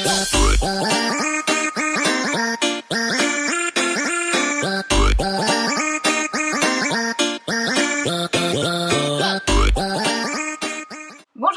Bonjour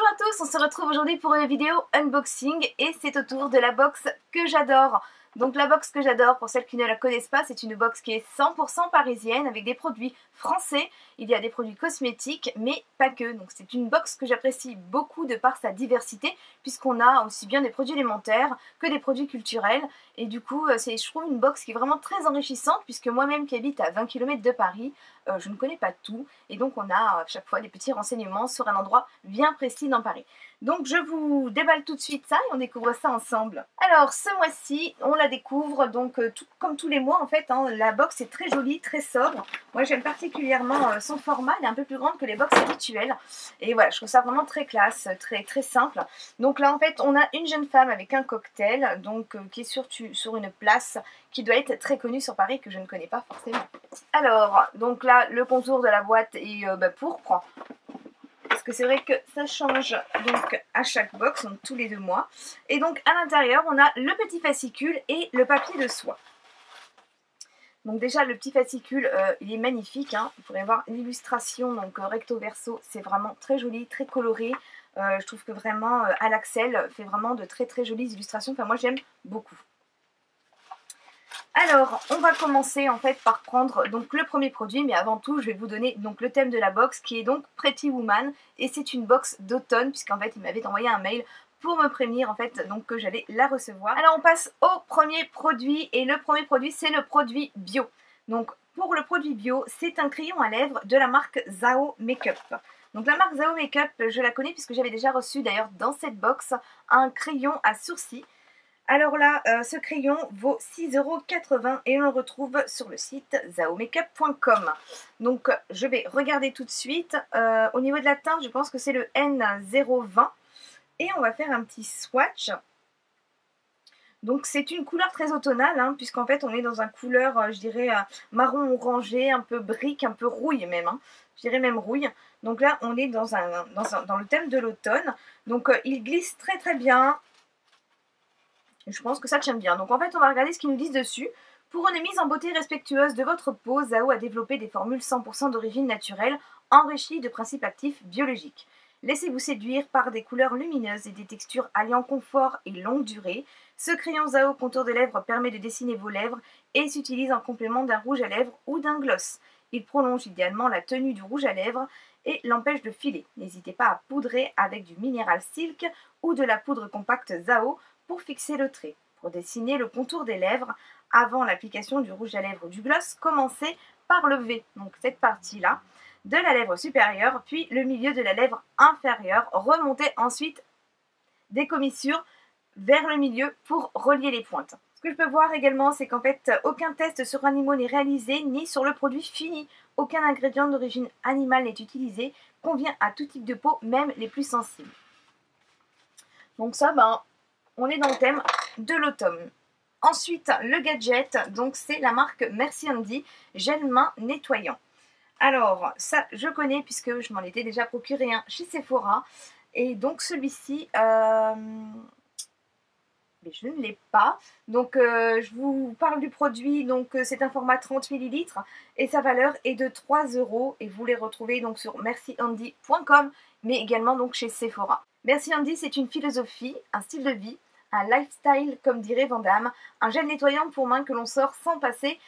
à tous, on se retrouve aujourd'hui pour une vidéo unboxing et c'est au tour de la box que j'adore. Donc la box que j'adore, pour celles qui ne la connaissent pas, c'est une box qui est 100% parisienne avec des produits français. Il y a des produits cosmétiques mais pas que. Donc c'est une box que j'apprécie beaucoup de par sa diversité puisqu'on a aussi bien des produits alimentaires que des produits culturels. Et du coup c'est je trouve une box qui est vraiment très enrichissante puisque moi-même qui habite à 20 km de Paris, je ne connais pas tout. Et donc on a à chaque fois des petits renseignements sur un endroit bien précis dans Paris. Donc je vous déballe tout de suite ça et on découvre ça ensemble. Alors ce mois-ci on la découvre donc comme tous les mois en fait, hein, la box est très jolie, très sobre. Moi j'aime particulièrement son format, elle est un peu plus grande que les box habituelles. Et voilà, je trouve ça vraiment très classe, très simple. Donc là en fait on a une jeune femme avec un cocktail donc qui est sur une place qui doit être très connue sur Paris que je ne connais pas forcément. Alors donc là le contour de la boîte est pourpre. Parce que c'est vrai que ça change donc à chaque box, donc tous les 2 mois. Et donc à l'intérieur, on a le petit fascicule et le papier de soie. Donc déjà le petit fascicule, il est magnifique, hein. Vous pourrez voir l'illustration, donc recto verso, c'est vraiment très joli, très coloré. Je trouve que vraiment Alaxel fait vraiment de très jolies illustrations. Enfin moi j'aime beaucoup. Alors, on va commencer en fait par prendre donc le premier produit, mais avant tout, je vais vous donner donc le thème de la box qui est donc Pretty Woman et c'est une box d'automne puisqu'en fait, il m'avait envoyé un mail pour me prévenir en fait donc que j'allais la recevoir. Alors, on passe au premier produit et le premier produit, c'est le produit bio. Donc, pour le produit bio, c'est un crayon à lèvres de la marque Zao Makeup. Donc la marque Zao Makeup, je la connais puisque j'avais déjà reçu d'ailleurs dans cette box un crayon à sourcils. Alors là, ce crayon vaut 6,80 € et on le retrouve sur le site zaomakeup.com. Donc je vais regarder tout de suite. Au niveau de la teinte, je pense que c'est le N020. Et on va faire un petit swatch. Donc c'est une couleur très automnale, hein, puisqu'en fait on est dans une couleur, je dirais, marron orangé, un peu brique, un peu rouille même. Hein. Je dirais même rouille. Donc là on est dans le thème de l'automne. Donc il glisse très bien. Je pense que ça tient bien. Donc en fait, on va regarder ce qu'ils nous disent dessus. Pour une mise en beauté respectueuse de votre peau, Zao a développé des formules 100% d'origine naturelle, enrichies de principes actifs biologiques. Laissez-vous séduire par des couleurs lumineuses et des textures alliant confort et longue durée. Ce crayon Zao contour de lèvres permet de dessiner vos lèvres et s'utilise en complément d'un rouge à lèvres ou d'un gloss. Il prolonge idéalement la tenue du rouge à lèvres et l'empêche de filer. N'hésitez pas à poudrer avec du minéral silk ou de la poudre compacte Zao pour fixer le trait. Pour dessiner le contour des lèvres, avant l'application du rouge à lèvres ou du gloss, commencez par le V, donc cette partie-là, de la lèvre supérieure, puis le milieu de la lèvre inférieure. Remontez ensuite des commissures vers le milieu pour relier les pointes. Ce que je peux voir également, c'est qu'en fait, aucun test sur animaux n'est réalisé, ni sur le produit fini. Aucun ingrédient d'origine animale n'est utilisé, convient à tout type de peau, même les plus sensibles. Donc ça, on est dans le thème de l'automne. Ensuite, le gadget, donc c'est la marque Merci Handy gel main nettoyant. Alors, ça, je connais puisque je m'en étais déjà procuré un chez Sephora. Et donc, celui-ci, mais je ne l'ai pas. Donc, je vous parle du produit. Donc, c'est un format 30 ml et sa valeur est de 3 €. Et vous les retrouvez donc sur mercihandy.com, mais également donc chez Sephora. Merci Handy, c'est une philosophie, un style de vie, un lifestyle comme dirait Van Damme, un gel nettoyant pour main que l'on sort sans passer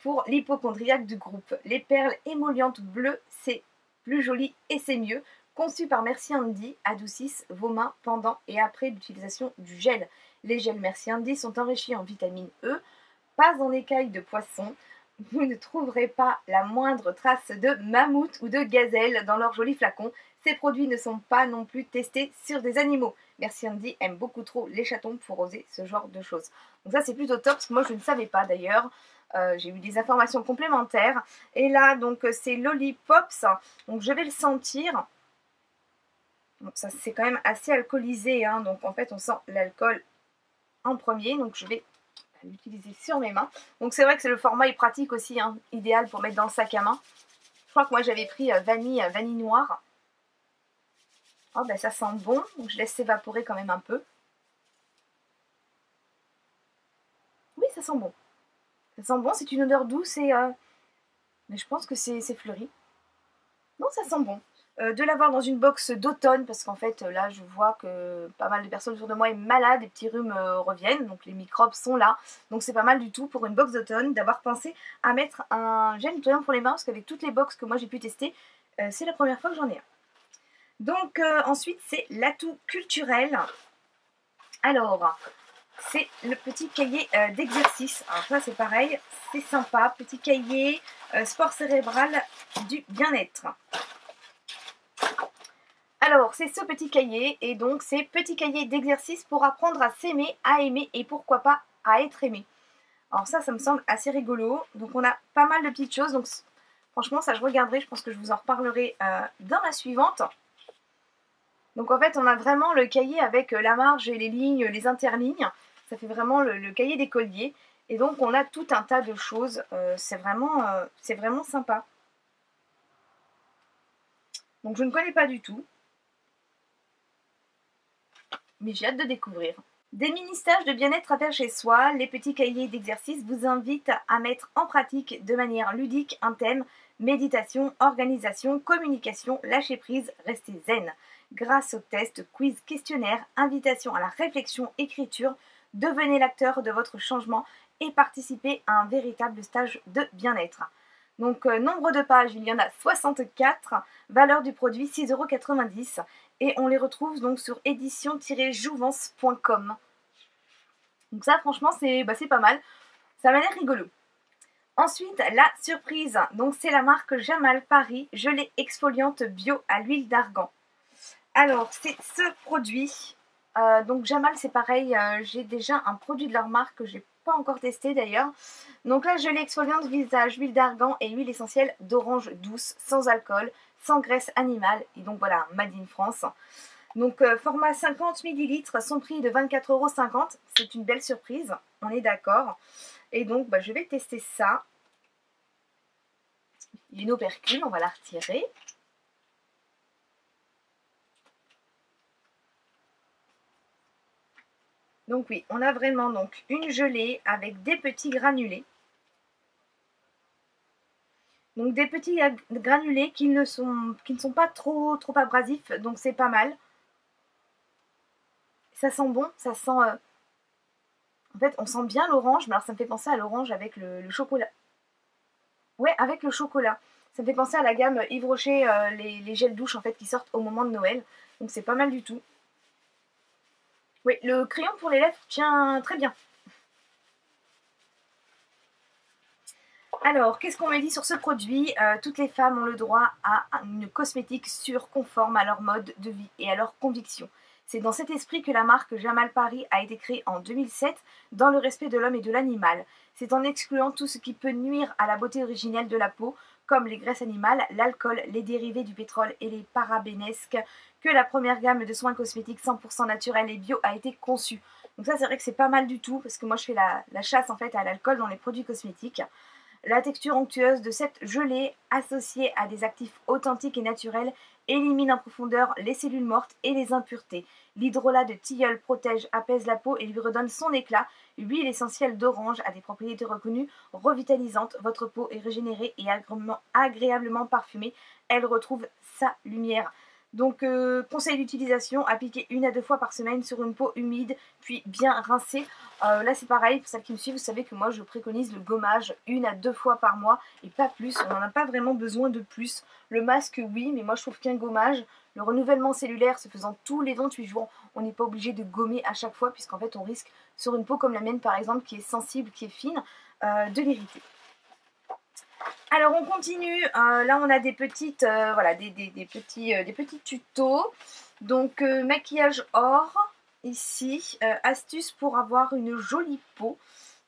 pour l'hypocondriaque du groupe. Les perles émollientes bleues, c'est plus joli et c'est mieux. Conçu par Merci Handy, adoucissent vos mains pendant et après l'utilisation du gel. Les gels Merci Handy sont enrichis en vitamine E, pas en écailles de poisson. Vous ne trouverez pas la moindre trace de mammouth ou de gazelle dans leurs jolis flacons. Ces produits ne sont pas non plus testés sur des animaux. Merci Handy aime beaucoup trop les chatons pour oser ce genre de choses. Donc ça c'est plutôt top parce que moi je ne savais pas d'ailleurs. J'ai eu des informations complémentaires. Et là donc c'est Lollipops. Donc je vais le sentir. Bon, ça c'est quand même assez alcoolisé. Hein. Donc en fait on sent l'alcool en premier. Donc je vais l'utiliser sur mes mains. Donc c'est vrai que le format est pratique aussi. Hein, idéal pour mettre dans le sac à main. Je crois que moi j'avais pris vanille noire. Oh, ça sent bon, donc je laisse s'évaporer quand même un peu. sent bon. Ça sent bon, c'est une odeur douce et... mais je pense que c'est fleuri. Non, ça sent bon. De l'avoir dans une box d'automne, parce qu'en fait, là, je vois que pas mal de personnes autour de moi est malade, des petits rhumes reviennent, donc les microbes sont là. Donc c'est pas mal du tout pour une box d'automne d'avoir pensé à mettre un gel nettoyant pour les mains, parce qu'avec toutes les box que moi j'ai pu tester, c'est la première fois que j'en ai un. Donc ensuite, c'est l'atout culturel. Alors, c'est le petit cahier d'exercice. Alors ça, c'est pareil, c'est sympa. Petit cahier sport cérébral du bien-être. Alors, c'est ce petit cahier, et donc c'est petit cahier d'exercice pour apprendre à s'aimer, à aimer, et pourquoi pas à être aimé. Alors ça me semble assez rigolo. Donc on a pas mal de petites choses, donc franchement ça je regarderai, je pense que je vous en reparlerai dans la suivante. Donc en fait on a vraiment le cahier avec la marge et les lignes, les interlignes, ça fait vraiment le cahier d'écolier. Et donc on a tout un tas de choses, c'est vraiment sympa. Donc je ne connais pas du tout, mais j'ai hâte de découvrir. Des mini-stages de bien-être à faire chez soi, les petits cahiers d'exercices vous invitent à mettre en pratique de manière ludique un thème, méditation, organisation, communication, lâcher prise, rester zen. Grâce aux tests, quiz, questionnaires, invitation à la réflexion, écriture, devenez l'acteur de votre changement et participez à un véritable stage de bien-être. Donc nombre de pages, il y en a 64, valeur du produit 6,90 €. Et on les retrouve donc sur édition-jouvence.com. Donc ça franchement c'est pas mal, ça m'a l'air rigolo. Ensuite la surprise, donc c'est la marque Jamal Paris gelée exfoliante bio à l'huile d'argan. Alors c'est ce produit, donc Jamal c'est pareil, j'ai déjà un produit de leur marque que j'ai pas encore testé d'ailleurs. Donc là gelée exfoliante visage, huile d'argan et huile essentielle d'orange douce, sans alcool, sans graisse animale, et donc voilà, made in France. Donc format 50 ml, son prix est de 24,50 €. C'est une belle surprise, on est d'accord. Et donc je vais tester ça. Il y a une opercule, on va la retirer. Donc oui, on a vraiment donc une gelée avec des petits granulés. Donc des petits granulés qui ne sont pas trop abrasifs, donc c'est pas mal. Ça sent bon, ça sent... En fait, on sent bien l'orange, mais alors ça me fait penser à l'orange avec le chocolat. Ouais, avec le chocolat. Ça me fait penser à la gamme Yves Rocher, les gels douche en fait qui sortent au moment de Noël. Donc c'est pas mal du tout. Oui, le crayon pour les lèvres tient très bien. Alors, qu'est-ce qu'on me dit sur ce produit? Toutes les femmes ont le droit à une cosmétique sûre, conforme à leur mode de vie et à leurs convictions. C'est dans cet esprit que la marque Jamal Paris a été créée en 2007, dans le respect de l'homme et de l'animal. C'est en excluant tout ce qui peut nuire à la beauté originelle de la peau, comme les graisses animales, l'alcool, les dérivés du pétrole et les parabénesques, que la première gamme de soins cosmétiques 100% naturels et bio a été conçue. Donc ça, c'est vrai que c'est pas mal du tout, parce que moi je fais la chasse en fait à l'alcool dans les produits cosmétiques. La texture onctueuse de cette gelée, associée à des actifs authentiques et naturels, élimine en profondeur les cellules mortes et les impuretés. L'hydrolat de tilleul protège, apaise la peau et lui redonne son éclat. L'huile essentielle d'orange a des propriétés reconnues revitalisantes. Votre peau est régénérée et agréablement parfumée. Elle retrouve sa lumière. Donc conseil d'utilisation, appliquer 1 à 2 fois par semaine sur une peau humide, puis bien rincée. Là c'est pareil, pour celles qui me suivent, vous savez que moi je préconise le gommage 1 à 2 fois par mois et pas plus, on n'en a pas vraiment besoin de plus. Le masque oui, mais moi je trouve qu'un gommage, le renouvellement cellulaire se faisant tous les 28 jours, on n'est pas obligé de gommer à chaque fois puisqu'en fait on risque sur une peau comme la mienne par exemple qui est sensible, qui est fine, de l'irriter. Alors on continue, là on a des petites, voilà, des petits tutos. Donc maquillage or, ici, astuces pour avoir une jolie peau.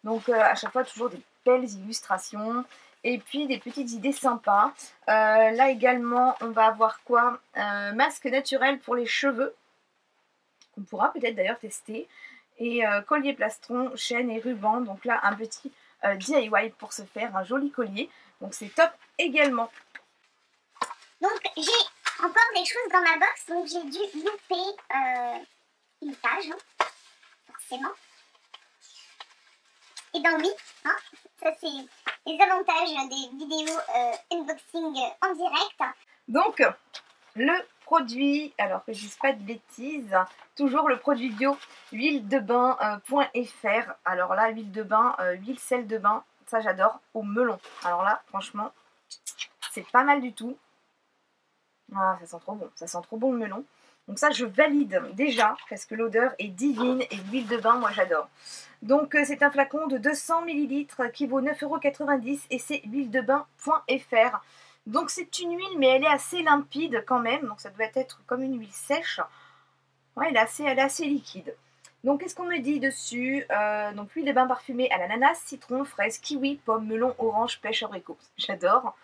Donc à chaque fois toujours des belles illustrations et puis des petites idées sympas. Là également on va avoir quoi? Masque naturel pour les cheveux, qu'on pourra peut-être d'ailleurs tester. Et collier plastron, chaîne et ruban. Donc là un petit DIY pour se faire un joli collier. Donc c'est top également. Donc j'ai encore des choses dans ma box, donc j'ai dû louper une page, hein, forcément. et d'ennui. Hein. Ça c'est les avantages des vidéos unboxing en direct. Donc le produit, alors que je dise pas de bêtises, toujours le produit bio, huile de bain.fr. Alors là, huile de bain, huile sel de bain, ça j'adore, au melon. Alors là, franchement, c'est pas mal du tout. Ah, ça sent trop bon, ça sent trop bon le melon. Donc ça, je valide déjà, parce que l'odeur est divine et l'huile de bain, moi j'adore. Donc c'est un flacon de 200 ml qui vaut 9,90 € et c'est huiledebain.fr. Donc c'est une huile, mais elle est assez limpide quand même, donc ça doit être comme une huile sèche. Ouais, elle est assez liquide. Donc qu'est-ce qu'on me dit dessus? Donc huile de bain parfumée à l'ananas, citron, fraise, kiwi, pomme, melon, orange, pêche, abricot. J'adore.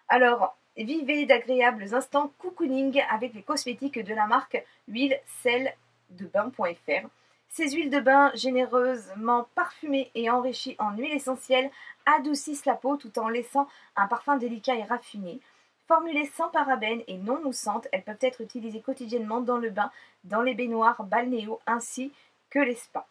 Alors, vivez d'agréables instants cocooning avec les cosmétiques de la marque huile-sel-de-bain.fr. Ces huiles de bain généreusement parfumées et enrichies en huile essentielle adoucissent la peau tout en laissant un parfum délicat et raffiné. Formulées sans parabènes et non moussantes, elles peuvent être utilisées quotidiennement dans le bain, dans les baignoires balnéo ainsi que les spas.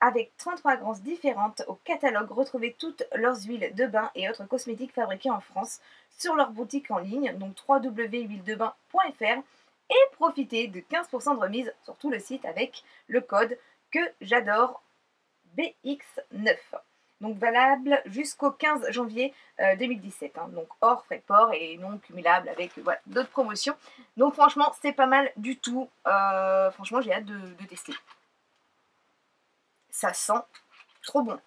Avec 33 grosses différentes au catalogue, retrouvez toutes leurs huiles de bain et autres cosmétiques fabriqués en France sur leur boutique en ligne, donc www.huiledebain.fr, et profitez de 15% de remise sur tout le site avec le code que j'adore BX9. Donc valable jusqu'au 15 janvier 2017. Hein, donc hors frais de port et non cumulable avec voilà, d'autres promotions. Donc franchement, c'est pas mal du tout. Franchement, j'ai hâte de tester. Ça sent trop bon.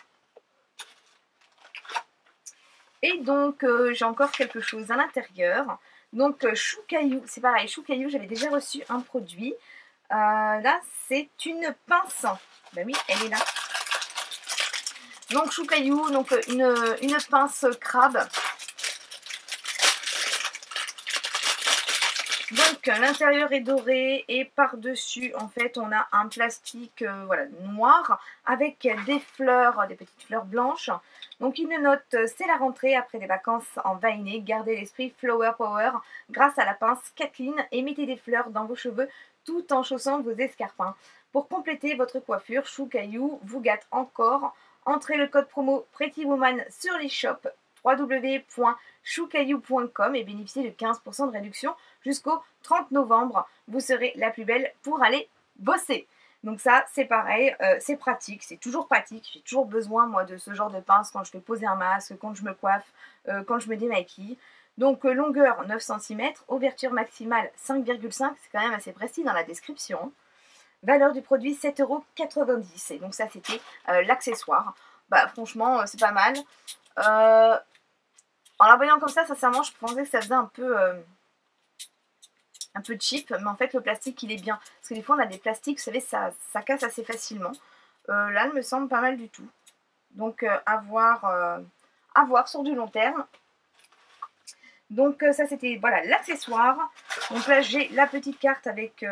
Et donc, j'ai encore quelque chose à l'intérieur. Donc, chou caillou, c'est pareil, chou caillou, j'avais déjà reçu un produit. Là, c'est une pince. Ben oui, elle est là. Donc, chou caillou, donc une pince crabe. Donc l'intérieur est doré et par-dessus en fait on a un plastique voilà, noir avec des fleurs, des petites fleurs blanches. Donc une note, c'est la rentrée après des vacances en Vainé. Gardez l'esprit Flower Power grâce à la pince Kathleen et mettez des fleurs dans vos cheveux tout en chaussant vos escarpins. Pour compléter votre coiffure, Chou Caillou vous gâte encore. Entrez le code promo Pretty Woman sur l'e-shop www.choucaillou.com et bénéficiez de 15% de réduction jusqu'au 30 novembre. Vous serez la plus belle pour aller bosser. Donc ça, c'est pareil, c'est pratique, c'est toujours pratique. J'ai toujours besoin, moi, de ce genre de pince quand je fais poser un masque, quand je me coiffe, quand je me démaquille. Donc longueur 9 cm, ouverture maximale 5,5, c'est quand même assez précis dans la description. Valeur du produit 7,90 €. Et donc ça, c'était l'accessoire. Bah franchement, c'est pas mal. En la voyant comme ça, sincèrement, je pensais que ça faisait un peu cheap, mais en fait le plastique il est bien. Parce que des fois on a des plastiques, vous savez, ça casse assez facilement. Là, elle me semble pas mal du tout. Donc à voir sur du long terme. Donc ça c'était voilà l'accessoire. Donc là j'ai la petite carte avec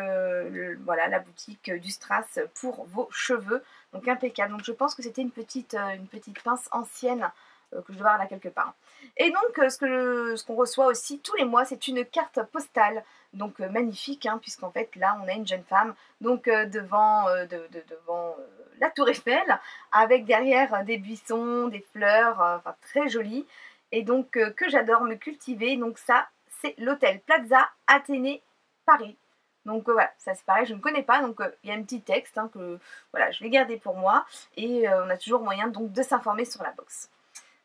voilà, la boutique du Strass pour vos cheveux. Donc impeccable. Donc je pense que c'était une petite pince ancienne que je dois avoir là quelque part. Et donc ce qu'on reçoit aussi tous les mois, c'est une carte postale. Donc magnifique, hein, puisqu'en fait là on a une jeune femme donc devant la tour Eiffel, avec derrière des buissons, des fleurs, enfin très joli. Et donc que j'adore me cultiver. Donc ça, c'est l'hôtel Plaza Athénée Paris. Donc voilà, ça c'est pareil, je ne connais pas. Donc il y a un petit texte hein, que voilà, je vais garder pour moi. Et on a toujours moyen donc de s'informer sur la box.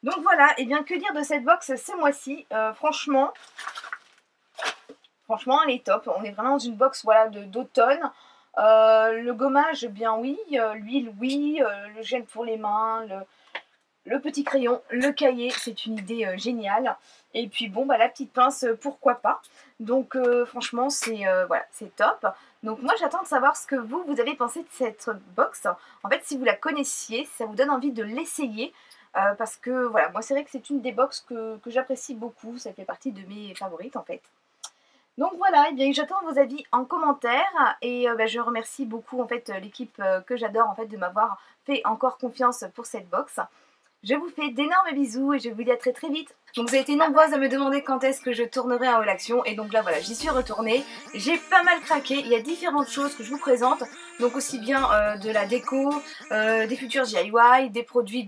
Donc voilà, et bien que dire de cette box ce mois-ci, franchement, elle est top. On est vraiment dans une box voilà, d'automne. Le gommage, bien oui. L'huile, oui. Le gel pour les mains, le petit crayon, le cahier, c'est une idée géniale. Et puis bon, bah, la petite pince, pourquoi pas. Donc franchement, c'est voilà, c'est top. Donc moi, j'attends de savoir ce que vous avez pensé de cette box. En fait, si vous la connaissiez, ça vous donne envie de l'essayer. Parce que voilà, moi c'est vrai que c'est une des box que j'apprécie beaucoup. Ça fait partie de mes favorites en fait. Donc voilà, et bien j'attends vos avis en commentaire et je remercie beaucoup en fait l'équipe que j'adore en fait de m'avoir fait encore confiance pour cette box. Je vous fais d'énormes bisous et je vous dis à très très vite. Donc vous avez été nombreuses à me demander quand est-ce que je tournerai en haul action et donc là voilà, j'y suis retournée. J'ai pas mal craqué, il y a différentes choses que je vous présente. Donc aussi bien de la déco, des futurs DIY, des produits